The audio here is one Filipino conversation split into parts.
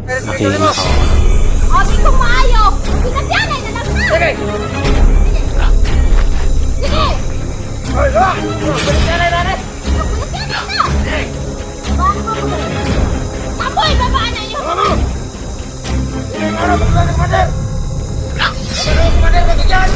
Okay. Abi kong maayo! Pinagyanay na lang na! Sige! Sige! Ay, ah! Pinagyanay na rin! Pinagyanay na! Babae mo mo! Tapoy! Babaan na iyo! Ano? Hindi mo na pagkakas ng pader! Ano yung pader ka dyan?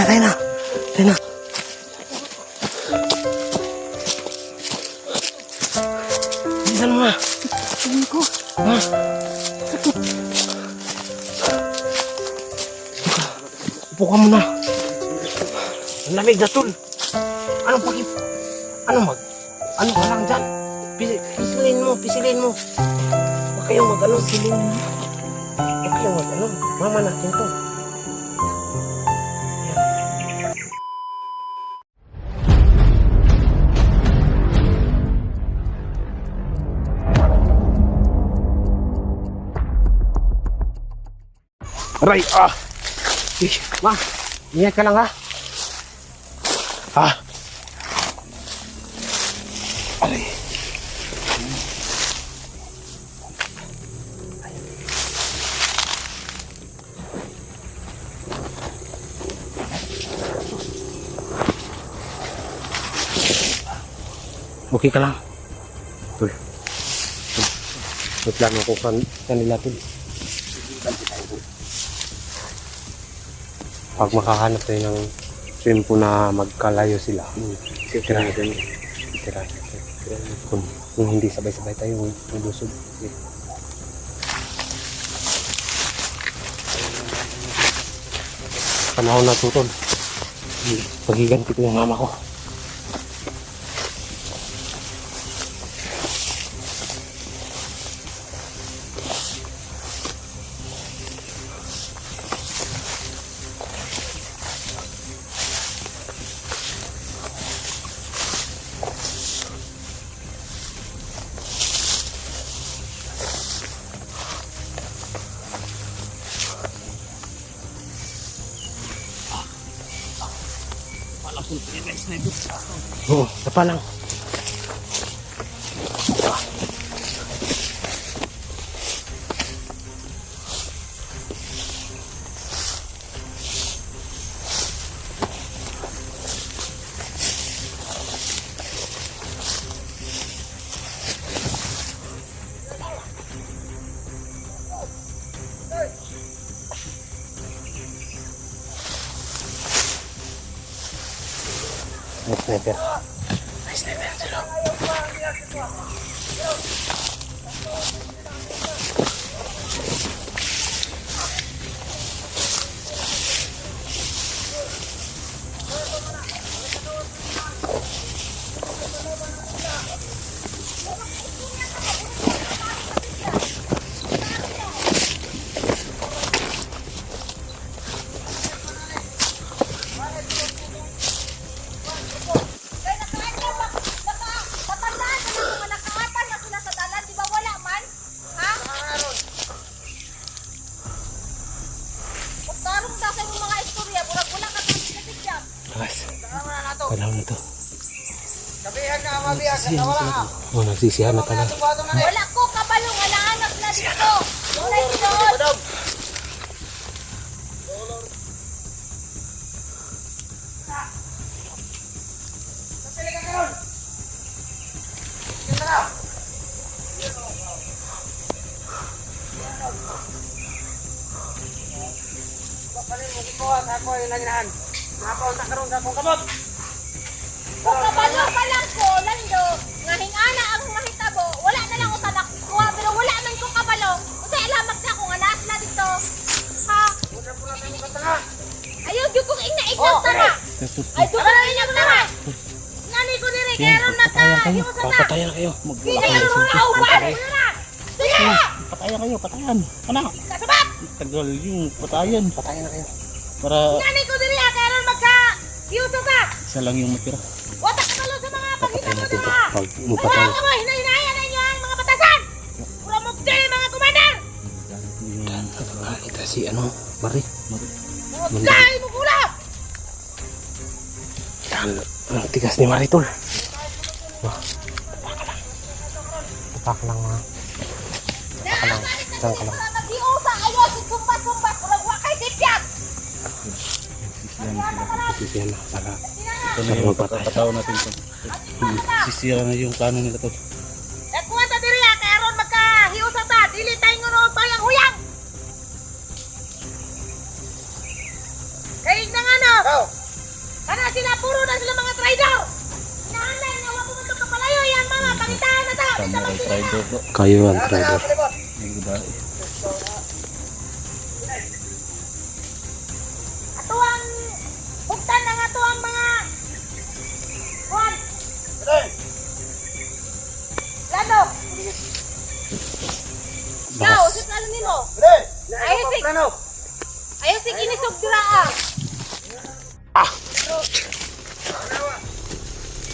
Tayo na. Bilisan mo na. Tingin ko. Ha? Sakit. Upo ka muna. Ang lamig na tol. Ano ka lang dyan? Pisilin mo. Huwag kayong mag-ano. Huwag kayong mag-ano. Mama natin to. Aray, ma, ingat ka lang ha. Aray. Okay ka lang. Tol. May plano ko kanila tol. Pag makahanap tayo ng tempo na magkalayo sila, tira natin. Kung hindi sabay-sabay tayo, maglusog. Panahon na tutol. Pagiganti ko yung mama ko. Oo, tapa lang. Sniper. May sniper sila. Panahon na to. Nagsisihan na talaga. Wala ko kabalo, wala anak na dito. Wala dito. Kung kabalo pa lang ko, lando, ngahing ana ang mahitabo, wala na lang usan kuha, pero wala man ko kabalo. Kasi alamak na kung anas na dito. Ha? Ayaw, yung kong igna-ignaw tanga. Ay, doon na inyag naman. Nani ko nire, kaya ron na ta. Papatayan na kayo. Hindi kayo ron na uwan. Sige! Patayan kayo, patayan. Ano? Kasabat! Tagal yung patayan. Patayan na kayo. Para Nanay ko diri kaya ron magka-yuto ka. isa lang yung matira. Wata ka malo sa mga Papatayin paghita mo natin to. dira. Pag Wala mapatay. ka mo, hinay-hinayan na inyo ang mga batasan. Pura mo diri mga kumander. Kita si ano, Mari. Dahil mo kulap. Ang tigas ni Mari tol. Wah. Tapak lang ha. Diyan ka lang. Nag-iusa ayo si kumpat-kumpat. Kurang wakay tipyat. Sisiyan na para Ito na yung pagkakataon natin ito. Sisira na yung plano nila to. Nagkuha ta diri kaya ron magka-hiusa ta. Dili tayo ngono bayang-huyang. Kaya na nga no. Kana sila puro na sila mga trader. Inaanay nga wako mo kapalayo yan mga pangitaan na ta. Tama rin trader to. kayo ang trader. Yung babae. Ato ang buktan ng ato ang mga kuwan. Lano. Ikaw, Bakas. sa plano nimo. Ayos Ayos, plano. Ayaw sig inisog dira ah.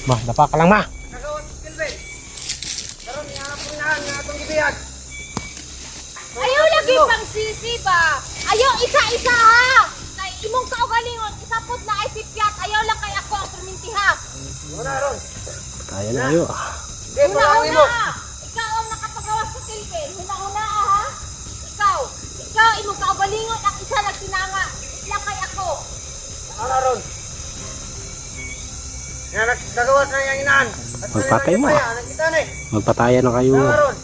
Ma, dapa ka lang ma. Nagawa si Silve. Karon ihanap ko na nga atong gibiyag. Ayaw lagi pang sisi ba? Ayaw isa-isa ha. Kay imong kaugalingon isapot na ay sipyat. Ayaw lang kay ako ang permintiha. Wala ron. Patayan na kayo. Di mo lang Una-una imo. ikaw ang nakapagawas sa silbi. Una-una ha. Ikaw imong kaugalingon ang isa lang tinanga. Lang kay ako. Wala ron. Nga nagagawas na yung inaan. At Magpatay mo, ah. Anong kita na eh. Magpatayan na kayo. Wala ron.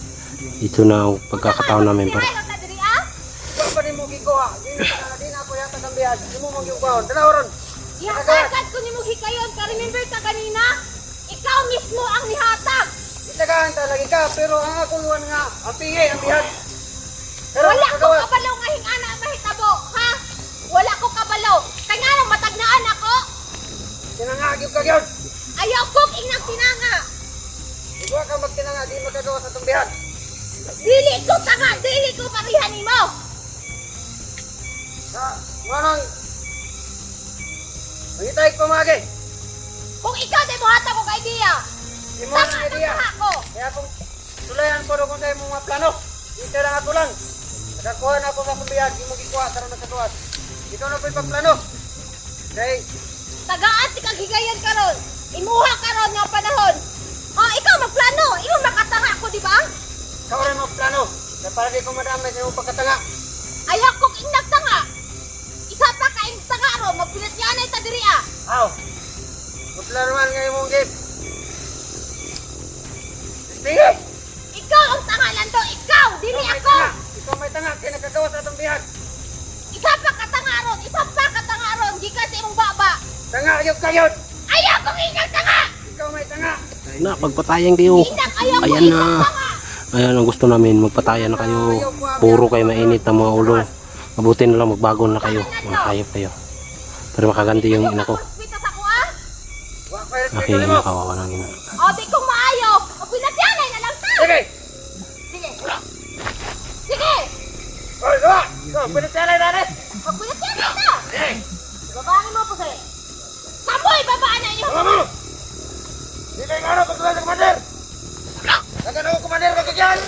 Ito na ang pagkakataon namin para. Ikaw ta diri ah. Ikaw pa rin mo gikuha. Di na ako yata ng biyag. Di mo mong gikuha. Dalawa ron. Ihatagad ko nimo hikayon. Ka remember ka kanina? Ikaw mismo ang nihatag. Itagahan talaga ka. Pero ang ako iwan nga. Ang pingay, ang biyag. Pero Wala ko nagagawas. kabalaw nga hingana mahitabo, ha? Wala ko kabalaw. Kaya nga matagnaan ako. Tinangagib ka yun. Ayaw ko inang tinanga. Ikaw ka magtinanga. Di magagawa sa itong biyag. Dili ko tanga, dili ko parihan mo. Manang. Mangitay ko magi. Kung ikaw di mo hata ko ka idea. Di mo Tanga ang na idea. tanga ko. Kaya kung tulayan ko rin kung sa'yo mga plano. Dito lang ako lang. Nakakuha na ako sa kumbiyag. Di mo gikuha. Karoon nagkatuwas. Ito na po yung plano. Okay. Tagaan si kaghigayan karon. Imuha karon nga panahon. Oh, ikaw magplano. Imo makatanga ko, di ba? Ikaw rin mo plano. Na para di ko madamay sa iyong pagkatanga. Ayaw ko inagtanga. Isa pa ka tanga ro, magpilit yan ay tadiri ah. Aw. Mutla naman ngayon mong gift. Sige. Ikaw ang tanga lando, ikaw, dili Ikaw may ako. tanga. Ikaw may tanga. Kaya nagkagawa sa itong bihag. Isa pa katangaron, isa pa katangaron, di ka sa imong baba. Tanga ayok kayot. Ayaw kong inang tanga! Ikaw may tanga. Na, magpatayan kayo. Inang ayaw ko Ayan inang na. tanga! Ayan ang gusto namin. Magpatayan na kayo. Puro kayo mainit na mga ulo. Mabuti na lang magbago na kayo. Makayop kayo. Pero makaganti yung ina ko. Hospital sa kuha? Wa ko respeto Aking nimo. ina, kawawa ng ina. O, di kong maayo. O, pinatyanay na lang ta! Sige. Sige. Sige! Oy, gawa. Ikaw, pinagtalay na rin. O, pinatyanay ta! Sige. Babaan mo po sa'yo. Tamoy, babaan na inyo! Tama mo. Dito yung ano, pagkakala sa kumander. Nagano ko kumander, magkakyan.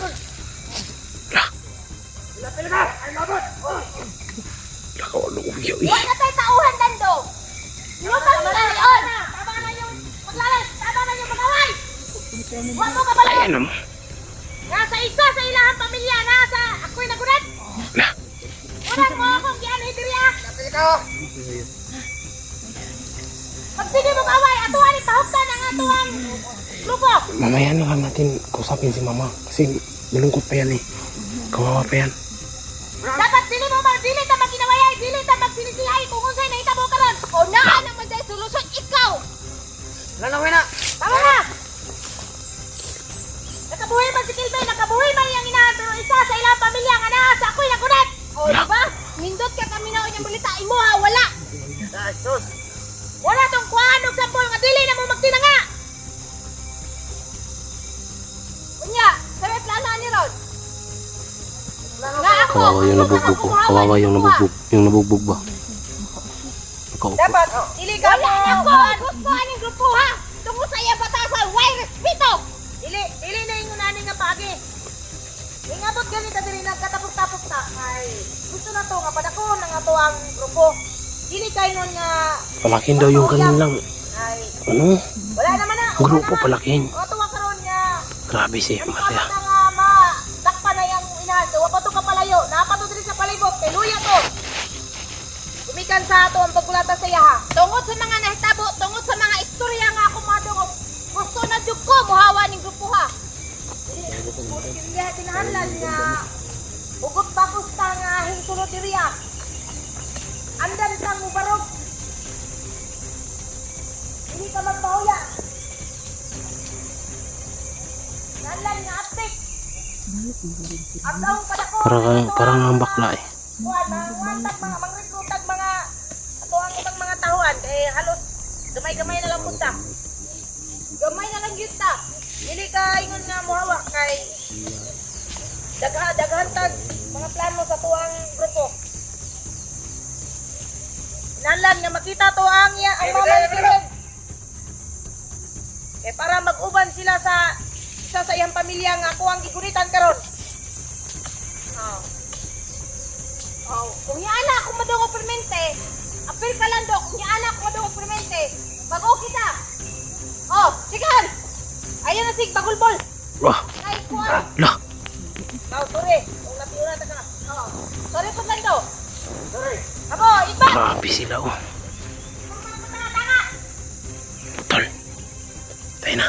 Pila ka. Ay, mabot. Huwag na tayo tauhan, Dando! Yung paglalalion! Tama na yung paglalay! Tama na yung pag-away! Huwag mo kabalaw! Ayan naman. Nasa isa sa ilahang pamilya, nasa ako'y nagunat! Walang mo akong gianay diri ah! Kapil ka. Pag sige mong away, atuhan ipahuktan ang atuang grupo! Mamaya na lang natin kusapin si mama. Kasi malungkot pa yan eh. Kawawa pa yan. Dapat dili mo dili ta magkinawayay, dili ta magsinisihay kung unsay nahitabo karon. O naa naman dahil solusyon ikaw! Lanawin na. Tama na! Nakabuhay man si Kilbe, nakabuhay man yung inahan, pero isa sa ilang pamilya nga naa sa ako'y nagunat! O diba? Nindot ka kami na unyang balita, imo ha, wala! Sus. Wala tong kuhaan og sampol nga dili na mo magtinanga. Unya, sa may plano ni Rod. Plano Nga ko. ako, Kawawa Kawawa yung nabugbog ko. Kawawa yung nabugbog. Yung nabugbog ba? Nakaupo. Dapat, dili ka mo. Wala ko gusto aning grupo ha. Tungkol sa iya batasan, why respeto? Dili na yung nani nga pagi. Ingabot ganito diri nagkatapos-tapos ta. Ay, gusto na to nga padako na nga to ang grupo. Dili kay nun nga Palakin daw yung kanilang. ay Ano? wala naman na. Grupo palakin. O tuwa karon nga. Grabe si Ano Maria. ka nga ma takpa na yung inahan. Wa pa to kapalayo. Napa to diri sa palibot kay luya to. Gumikan sa ato ang pagkulata sa iya ha. Tungod sa mga nahitabo, tungod sa mga istorya nga ako madungog, gusto na jud ko muhawa ning grupo ha. Kaya tinahanlan nga ugot bakos ta nga hingsulod diriya. Andan ta mo barog. Hindi ka magpahuya. Nalan nga apik. Ang daong padako. Parang ang bakla eh. Kuan, mangwantag mga mangrekrutag mga ato ang ibang mga tahuan kay halos gamay-gamay na lang punta. Gamay na lang gyud ta. Dili ka ingon nga muhawak kay daghan tag mga plano sa tuang grupo. Nalan nga makita to ang ang mamangkirin. Eh para mag-uban sila sa isa sa iyang pamilya nga ako ang gigunitan karon. Oh. Oh, kung yaala ako madungog permente, apil ka lang do, kung yaala ako madungog permente, bago kita. Oh, sigan! Ayan na sig bagulbol. Wah, Ay, kuwan. lah. Tao, sorry. Kung natira ta ka. Oh, sorry po lang do. Sorry. Abo, iba! Grabe sila oh. Tanga! Tol. Tayo na.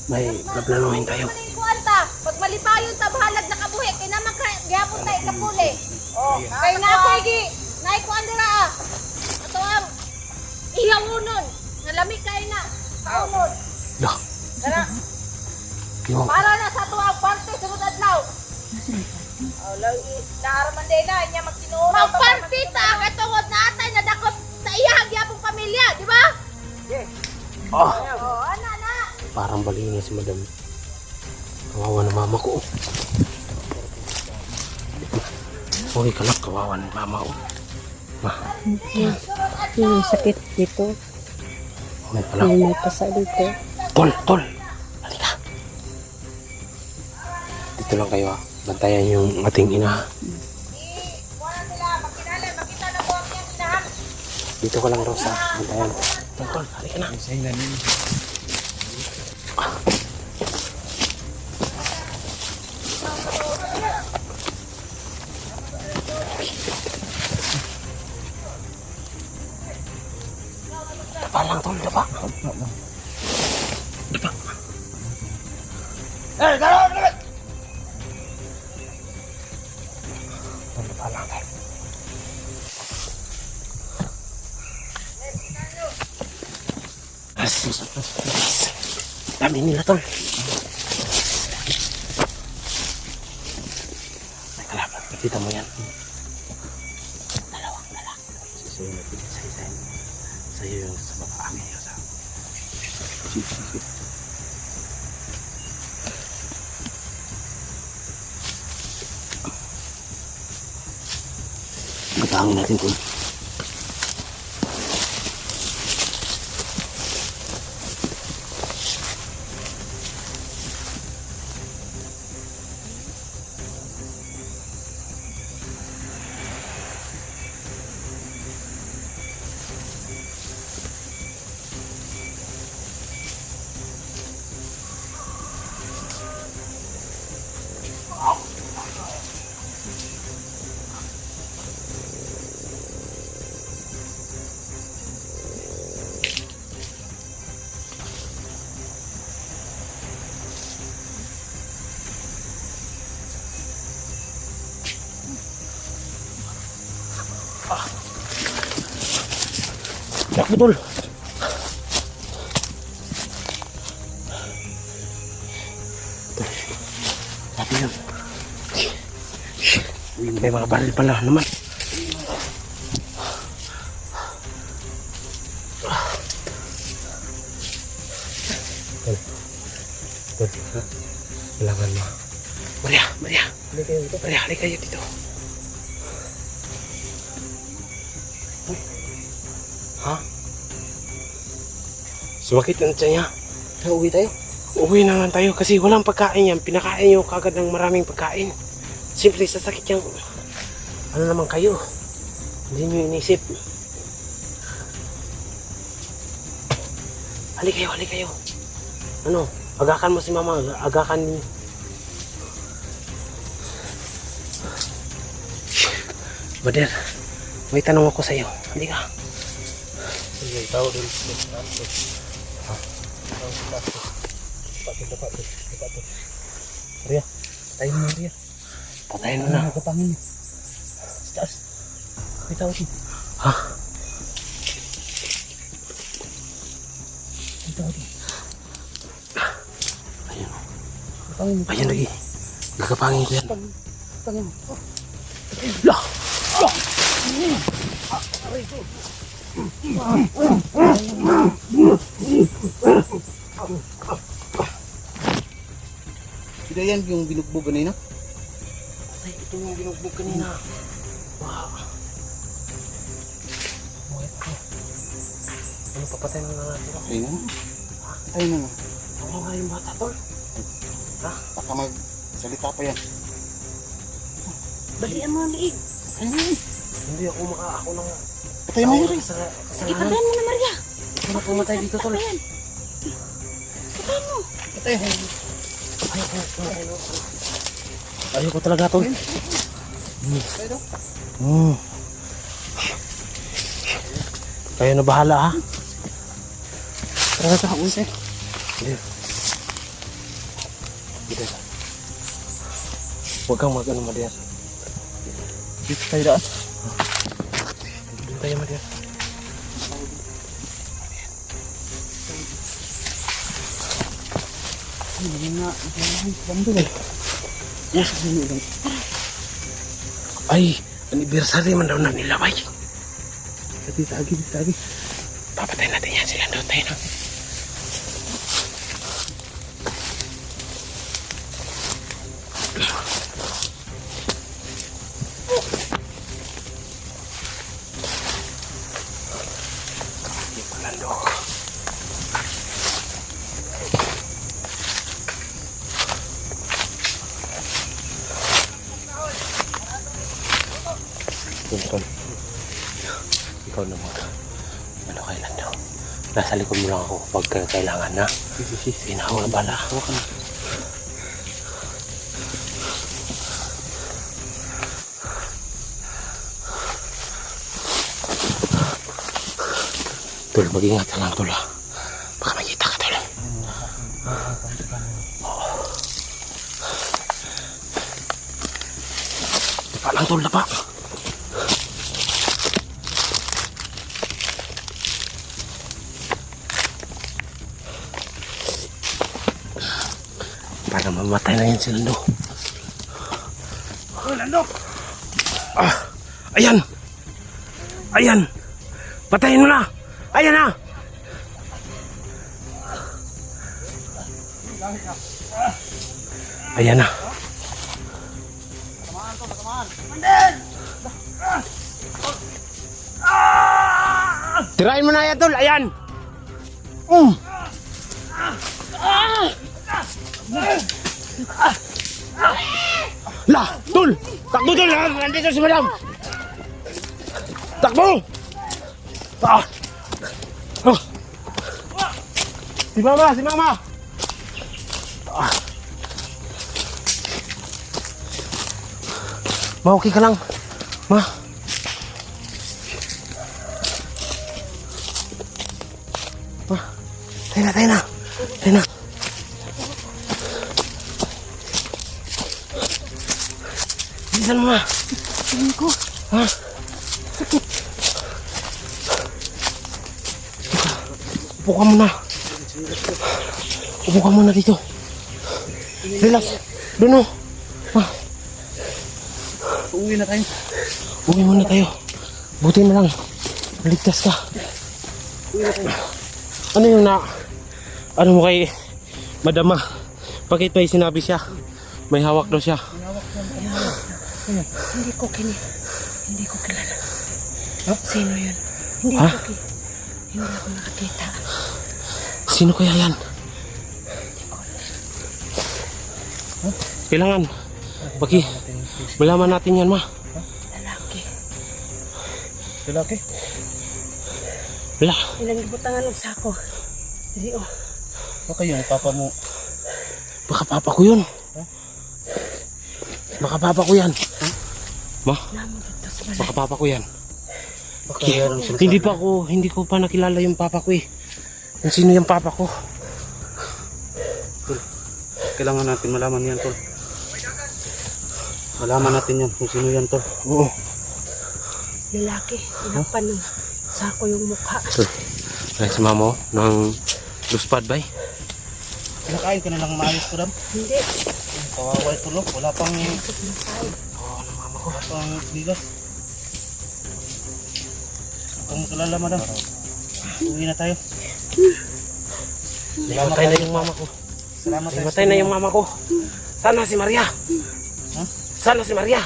May naplanuhin tayo. Kuwan ta, pag malipayon ta, bahalag na kabuhi, kaya naman gihapon tayo kapuli. Oh, Kay na ako igi, naikuan dira ah. Ato ang iyangunon, nalami kay na. Kaunod. Lah. Tara. Yung Para na sa tuwang parte sunod adlaw. Oh, naaraman din na inya magsinuo. Magparty ta kay tungod na atay na dakop sa iyang gyapong pamilya, di ba? Yes. ah, Oh, ana na. parang balina si madam. Kawawa na mama ko. Uy, kalak, kawawa na mama ko. Yung sakit dito. May pala. Yung may pasa dito. Tol. Halika. Dito lang kayo ah. Bantayan yung ating ina. Wala sila magkinala, makita na ko ang iyang inahan. Dito ka lang, Rosa. Bantayan. Tol, halika na. Dapa lang, Tol. Dapa. Dapa. Eh, dalo. Tol, dapa lang, Tol. Dami nila, Tol. Teka lang, nakita mo yan. Dalawang lalaki. Susuyo natin sa isa. Sa'yo yung sa baba. Akin yung sa... Matangin natin, Tol. Yak betul. Tapi yun. May mga baril pala naman. Kailangan mo. Maria. Halika kayo dito. Halika kayo dito. Ha? Sumakit ang tiyan niya. Uwi tayo. Uwi na lang tayo kasi walang pagkain yan. Pinakain nyo kagad ng maraming pagkain. Siyempre sasakit yung... Ano naman kayo? Hindi nyo inisip. Halika kayo. Ano? Agakan mo si mama. Agakan mo. Bader, may tanong ako sa'yo. Halika. Sige, tao din. Ria, tayo mo Ria. Patayin mo na. Nakapangin mo. Sa taas. May tao din. Ha? May tao din. Ayun. Kapangin mo. Ayun lagi. Gagapangin ko yan. Kapangin mo. Lah! Sila yan yung binugbog kanina? Ay, ito yung binugbog kanina. Wow. Ano, papatay na natin ako. Ayun na. Ayun na nga. Ako nga yung bata, tol. Ha? Baka magsalita pa yan. Balian mo ang liig. Hindi ako ako nang... Patay mo yun. Sige, patayin mo na, Maria. Ito na pumatay dito, tol. Patayin. Patayin mo. Patay. Ayoko talaga, tol. Kayo na bahala, ha? Tara ka, uwi. Huwag kang mag-ano, Mader. Dito tayo daan. Dito tayo, Mader. Hindi nga. Bando lang. Usap nyo lang. Ay, anniversary man daw na nila, bay. Tagi. Papatay natin yan sila doon tayo, no? Tol, ikaw na ano kailan daw? Nasa likod mo lang ako kapag kailangan na. Sige na ako na bala. Tol, mag-ingat ka lang, tol. Baka makita ka, tol. Dapa lang, tol, dapa. Para mamatay na yan si Lando. Oh, Lando! Ah! Ayan! Ayan! Patayin mo na! Ayan na! Ayan na. Tirahin mo na yan, tol! Ayan! Lah, tol! Takbo, tol! Nandito si madam! Takbo! Ah! Oh! Si mama! Ah! Ma, okay ka lang? Ma? Ma? Tayo na! Bilisan mo, ma. Tingin ko. Ha? Sakit. Upo ka muna. Upo ka muna dito. Relax. Doon, oh. Ma. Uwi na tayo. Uwi muna tayo. Buti na lang. Ligtas ka. Ano yung ano mo kay Madama? Bakit may sinabi siya? May hawak daw siya. Hindi ko kilala. Sino yun? Ha? Hindi ako nakakita. Sino kaya yan? Kailangan. Malaman natin yan, ma. Lalaki. Lalaki? Wala. Ilang gibutangan ng sako. Dili oh. Baka yung papa mo. Baka papa ko yun. Baka papa ko yan. Ma, Namo dito sa balay. baka papa ko yan. Baka yan ang sinasabi. Hindi ko pa nakilala yung papa ko eh. Kung sino yung papa ko. Kailangan natin malaman yan, tol. Malaman natin yan kung sino yan, tol. Oo. Lalaki. Inapan ng sako yung mukha. Ay, si mamo ng luspad bay. Kinakain ka na lang maayos ko, Dam. Hindi. Kawawa ito, lo. Wala pang bigas. Kung kalala, madam. Uwi na tayo. Namatay na yung mama ko. Salamat tayo. Namatay na yung mama ko. Sana si Maria. Ha? Sana si Maria.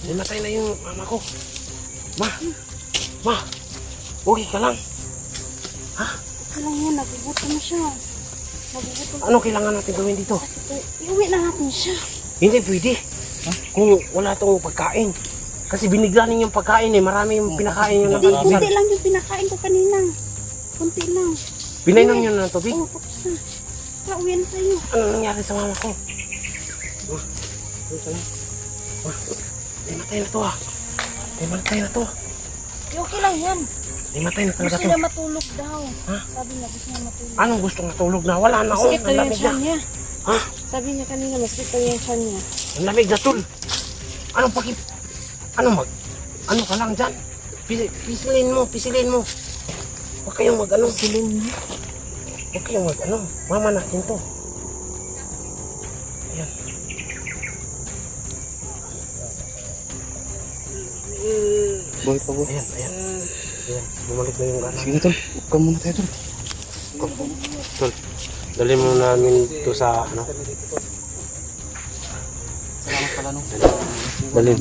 Namatay na yung mama ko. Ma, okay ka lang. Kailan yan, nagugutom na siya. Nagugutom. Ano kailangan natin gawin dito? Iuwi na natin siya. Hindi pwede. Kung wala tong pagkain. Kasi binigla niyo yung pagkain eh. Marami yung pinakain nyo ng Hindi, tubig. kunti lang yung pinakain ko kanina. Kunti lang. Pinainom nyo na ng tubig. Oo, tapos na. Pauwi na tayo. Ano nangyari sa mama ko? Matay na to ah. Matay na to. Okay lang yan. Matay na talaga Gusto to. niya matulog daw. Ha? Sabi niya, gusto niya matulog. Anong gusto nga tulog na? Wala na ako. Masakit daw Ang yung lamig tiyan na. niya. Ha? Sabi niya kanina, masakit daw yung tiyan niya. Ang lamig na tol. Anong paki... Ano ka lang dyan? Pisilin mo. Huwag kayong mag-ano. Silin mo. Huwag kayong mag-ano. Mama natin to. Ayan. Boy pa, boy. Ayan. Bumalik na yung gana. Sige, tol. Huwag ka muna tayo, tol. Tol, dali mo namin to sa ano. Salamat pala, no. Dali.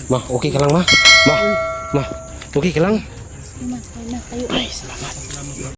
Ma, okay ka lang ma? Ma, okay ka lang? Tayo na, tayo. Ay, salamat.